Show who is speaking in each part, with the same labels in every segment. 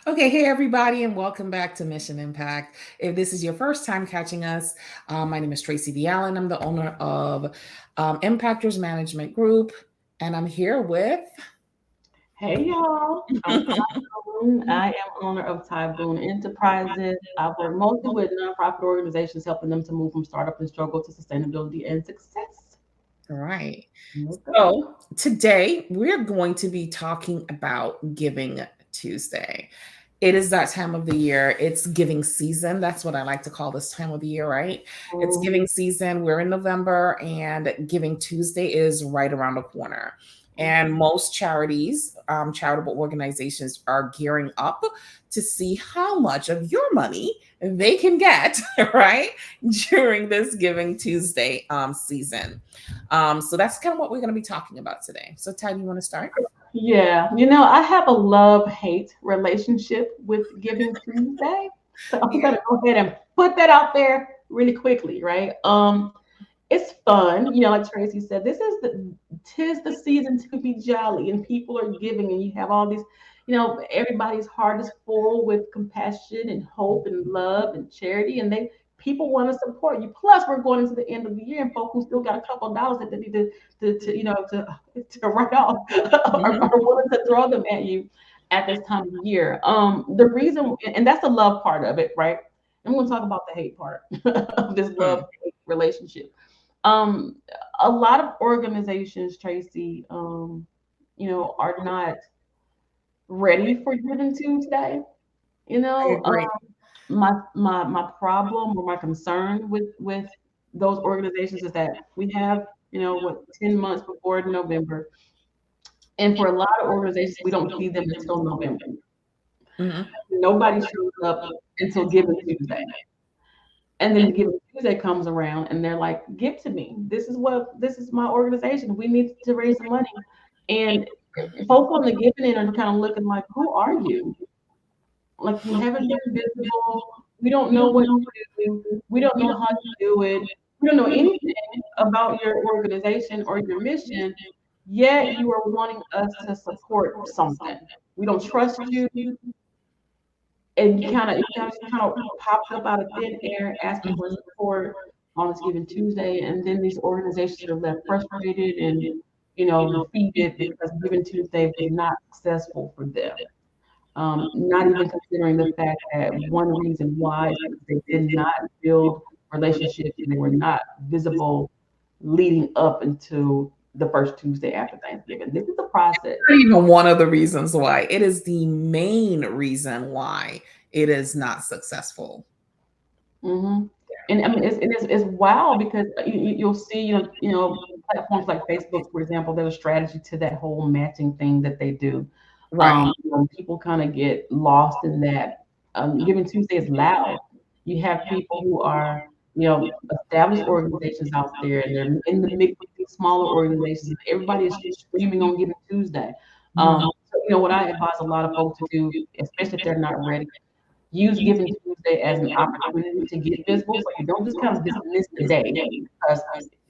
Speaker 1: Okay, hey everybody, and welcome back to Mission Impact. If this is your first time catching us, my name is Tracy V. Allen. I'm the owner of Impactors Management Group, and I'm here with.
Speaker 2: Hey y'all, I'm Tyboon. I am owner of Tyboon Enterprises. I work mostly with nonprofit organizations, helping them to move from startup and struggle to sustainability and success.
Speaker 1: All right.
Speaker 2: What's up?
Speaker 1: So today we're going to be talking about Giving Tuesday. It is that time of the year. It's giving season. That's what I like to call this time of the year, right? It's
Speaker 2: Mhm.
Speaker 1: giving season. We're in November, and Giving Tuesday is right around the corner. And most charities, charitable organizations are gearing up to see how much of your money they can get, right, during this Giving Tuesday season. So that's kind of what we're going to be talking about today. So, Ty, do you want to start?
Speaker 2: Yeah, I have a love-hate relationship with Giving Tuesday. So I'm
Speaker 1: Yeah.
Speaker 2: gonna go ahead and put that out there really quickly, right? It's fun, like Tracy said, tis the season to be jolly, and people are giving, and you have all these, everybody's heart is full with compassion and hope and love and charity, and they people want to support you. Plus, we're going into the end of the year, and folks who still got a couple of dollars that they need to write off are
Speaker 1: Mhm.
Speaker 2: willing to throw them at you at this time of year. The reason, and that's the love part of it, right? I'm going to talk about the hate part of this love
Speaker 1: Mm.
Speaker 2: hate relationship. Um, a lot of organizations, Tracy, are not ready for Giving Tuesday. You
Speaker 1: I
Speaker 2: know,
Speaker 1: agree.
Speaker 2: my problem or my concern with those organizations is that we have, 10 months before November, and for a lot of organizations, we don't see them until November.
Speaker 1: Mhm.
Speaker 2: Nobody shows up until Giving Tuesday. And then the Giving Tuesday comes around and they're like, give to me. This is my organization. We need to raise some money. And folk on the giving end are kind of looking like, who are you? Like, you haven't been visible. We don't know what you do. We don't know how you do it. We don't know anything about your organization or your mission, yet you are wanting us to support something. We don't trust you, and you kind of popped up out of thin air asking for
Speaker 1: Mhm.
Speaker 2: support on this given Tuesday, and then these organizations are left frustrated and defeated because Giving Tuesday was not successful for them. Not even considering the fact that one reason why is because they did not build relationships and they were not visible leading up into the first Tuesday after Thanksgiving. This is a process.
Speaker 1: Not even one of the reasons why. It is the main reason why it is not successful.
Speaker 2: hmm And I mean, it's wow because you'll see, platforms like Facebook, for example, there's a strategy to that whole matching thing that they do.
Speaker 1: Right.
Speaker 2: People kind of get lost in that. Giving Tuesday is loud. You have people who are, established organizations out there, and they're in the mix with these smaller organizations, and everybody is screaming on Giving Tuesday.
Speaker 1: Mhm.
Speaker 2: So, what I advise a lot of folks to do, especially if they're not ready, use Giving Tuesday as an opportunity to get visible. So you don't just kind of dismiss the day because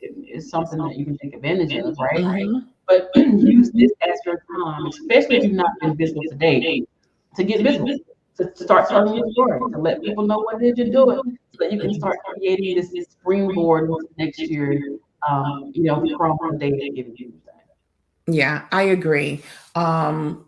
Speaker 2: it's something that you can take advantage of, right?
Speaker 1: Mhm.
Speaker 2: But use this as your time, especially if you've not been visible today, to get visible, to start telling your story, to let people know what it is you're doing, so that you can start creating this springboard into next year, from the day of Giving Tuesday.
Speaker 1: Yeah, I agree. Um,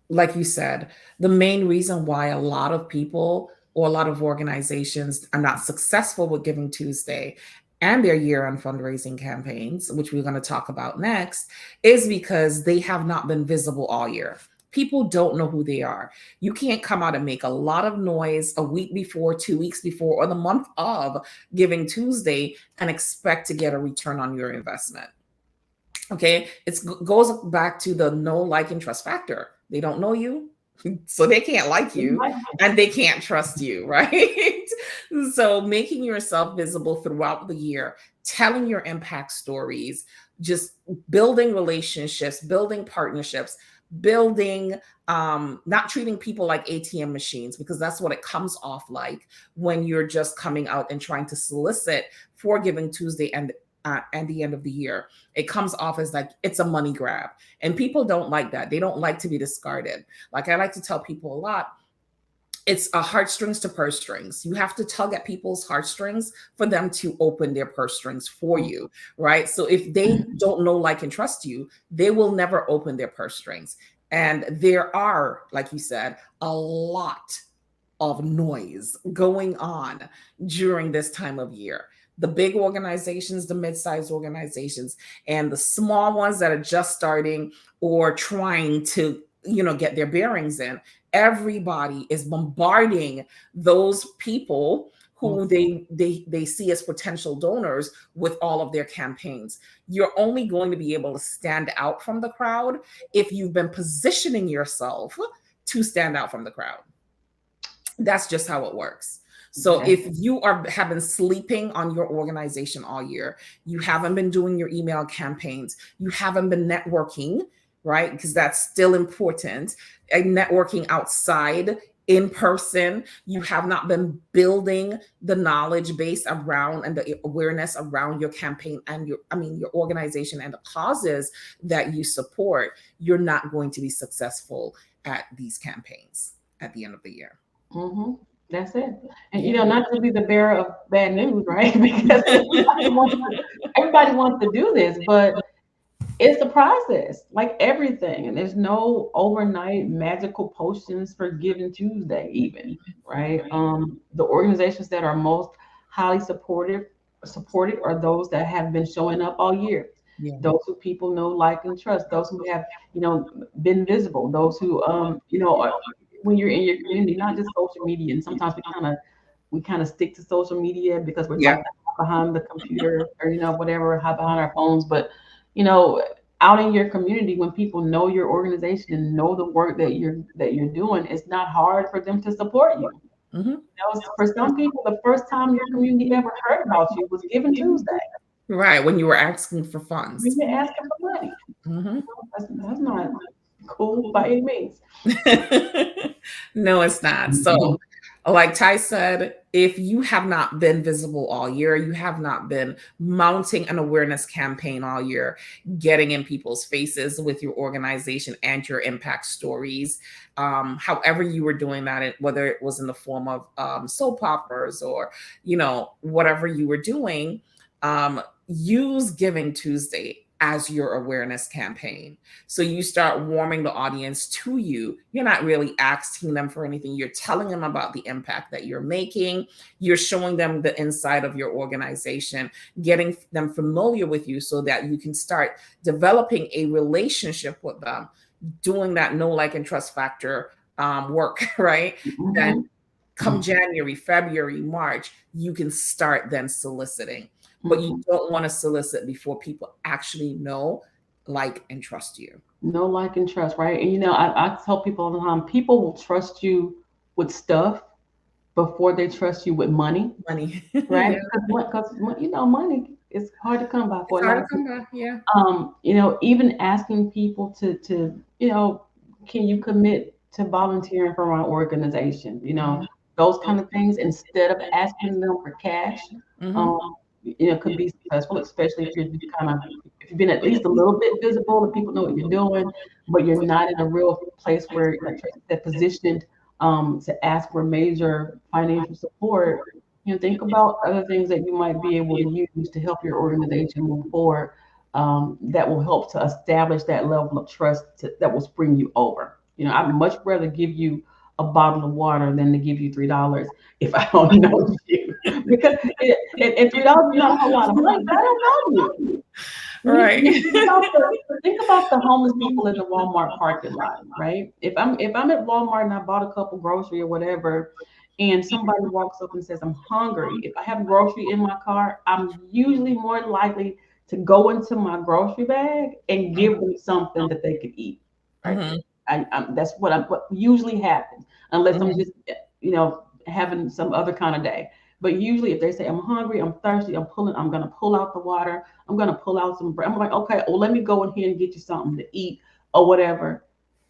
Speaker 1: like you said, the main reason why a lot of people or a lot of organizations are not successful with Giving Tuesday and their year end fundraising campaigns, which we're going to talk about next, is because they have not been visible all year. People don't know who they are. You can't come out and make a lot of noise a week before, 2 weeks before, or the month of Giving Tuesday and expect to get a return on your investment. Okay, it goes back to the know, like, and trust factor. They don't know you, so they can't like you, and they can't trust you, right? So making yourself visible throughout the year, telling your impact stories, just building relationships, building partnerships, building not treating people like ATM machines, because that's what it comes off like when you're just coming out and trying to solicit for Giving Tuesday and the end of the year. It comes off as like it's a money grab. And people don't like that. They don't like to be discarded. Like I like to tell people a lot, it's a heartstrings to purse strings. You have to tug at people's heartstrings for them to open their purse strings for you, right? So if they don't know, like, and trust you, they will never open their purse strings. And there are, like you said, a lot of noise going on during this time of year. The big organizations, the mid-sized organizations, and the small ones that are just starting or trying to, get their bearings in. Everybody is bombarding those people who they see as potential donors with all of their campaigns. You're only going to be able to stand out from the crowd if you've been positioning yourself to stand out from the crowd. That's just how it works. So
Speaker 2: Okay.
Speaker 1: if you have been sleeping on your organization all year, you haven't been doing your email campaigns, you haven't been networking, right? Because that's still important. Networking outside, in person, you have not been building the knowledge base around and the awareness around your campaign and your organization and the causes that you support, you're not going to be successful at these campaigns at the end of the year.
Speaker 2: Mm-hmm. That's it. And
Speaker 1: Yeah.
Speaker 2: not to be the bearer of bad news, right? Because everybody wants to do this, but it's a process, like everything. And there's no overnight magical potions for Giving Tuesday, even, right? The organizations that are most highly supported are those that have been showing up all year.
Speaker 1: Yeah.
Speaker 2: Those who people know, like, and trust. Those who have, been visible. Those who, are, when you're in your community, not just social media. And sometimes we kind of stick to social media because we're
Speaker 1: Yeah.
Speaker 2: like behind the computer or whatever, hide behind our phones. But you know, out in your community, when people know your organization and know the work that you're doing, it's not hard for them to support you.
Speaker 1: Hmm.
Speaker 2: For some people, the first time your community ever heard about you was Giving Tuesday.
Speaker 1: Right. When you were asking for
Speaker 2: When
Speaker 1: funds.
Speaker 2: you're asking for money.
Speaker 1: Hmm.
Speaker 2: That's not cool by any means.
Speaker 1: No, it's not. So, like Ty said, if you have not been visible all year, you have not been mounting an awareness campaign all year, getting in people's faces with your organization and your impact stories, however you were doing that, whether it was in the form of soap operas or, whatever you were doing, use Giving Tuesday as your awareness campaign. So you start warming the audience to you. You're not really asking them for anything. You're telling them about the impact that you're making. You're showing them the inside of your organization, getting them familiar with you so that you can start developing a relationship with them, doing that know, like, and trust factor work, right? Then
Speaker 2: Mhm.
Speaker 1: come January, February, March, you can start then soliciting. But you
Speaker 2: Mhm.
Speaker 1: don't want to solicit before people actually know, like, and trust you.
Speaker 2: Know, like, and trust, right? And I tell people all the time, people will trust you with stuff before they trust you with money,
Speaker 1: Money.
Speaker 2: right?
Speaker 1: Yeah.
Speaker 2: Because money is hard to come by
Speaker 1: It's
Speaker 2: for a
Speaker 1: hard
Speaker 2: lot
Speaker 1: to
Speaker 2: of
Speaker 1: come
Speaker 2: people.
Speaker 1: by. Yeah.
Speaker 2: Even asking people to can you commit to volunteering for my organization?
Speaker 1: Mhm.
Speaker 2: Those kind of things instead of asking them for cash.
Speaker 1: Mhm.
Speaker 2: Um, could be successful, especially if you've been at least a little bit visible and people know what you're doing, but you're not in a real place where, like Tracy said, positioned to ask for major financial support. Think about other things that you might be able to use to help your organization move forward, that will help to establish that level of trust that will spring you over. I'd much rather give you a bottle of water than to give you $3 if I don't know you. Because and $3 is not a whole lot of money, but I don't know you.
Speaker 1: Right.
Speaker 2: Think about the homeless people in the Walmart parking lot, right? If I'm at Walmart and I bought a couple grocery or whatever, and somebody walks up and says, I'm hungry. If I have grocery in my car, I'm usually more likely to go into my grocery bag and give them something that they could eat. Right?
Speaker 1: Mhm.
Speaker 2: That's what usually happens, unless I'm
Speaker 1: Mhm.
Speaker 2: just having some other kind of day. But usually, if they say I'm hungry, I'm thirsty, I'm gonna pull out the water. I'm gonna pull out some bread. I'm like, okay, well, let me go in here and get you something to eat or whatever,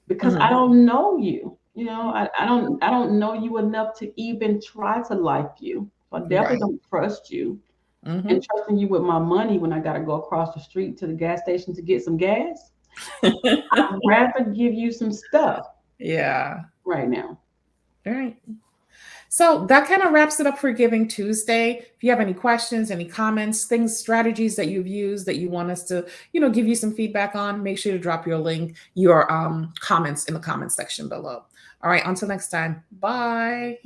Speaker 2: because I
Speaker 1: Mhm.
Speaker 2: don't know you. I don't know you enough to even try to like you. So I definitely
Speaker 1: Right.
Speaker 2: don't trust you. And
Speaker 1: Mhm.
Speaker 2: trusting you with my money when I gotta go across the street to the gas station to get some gas, I'd rather give you some stuff
Speaker 1: Yeah.
Speaker 2: right now.
Speaker 1: Right. So that kind of wraps it up for Giving Tuesday. If you have any questions, any comments, things, strategies that you've used that you want us to, give you some feedback on, make sure to drop your comments in the comment section below. All right, until next time. Bye.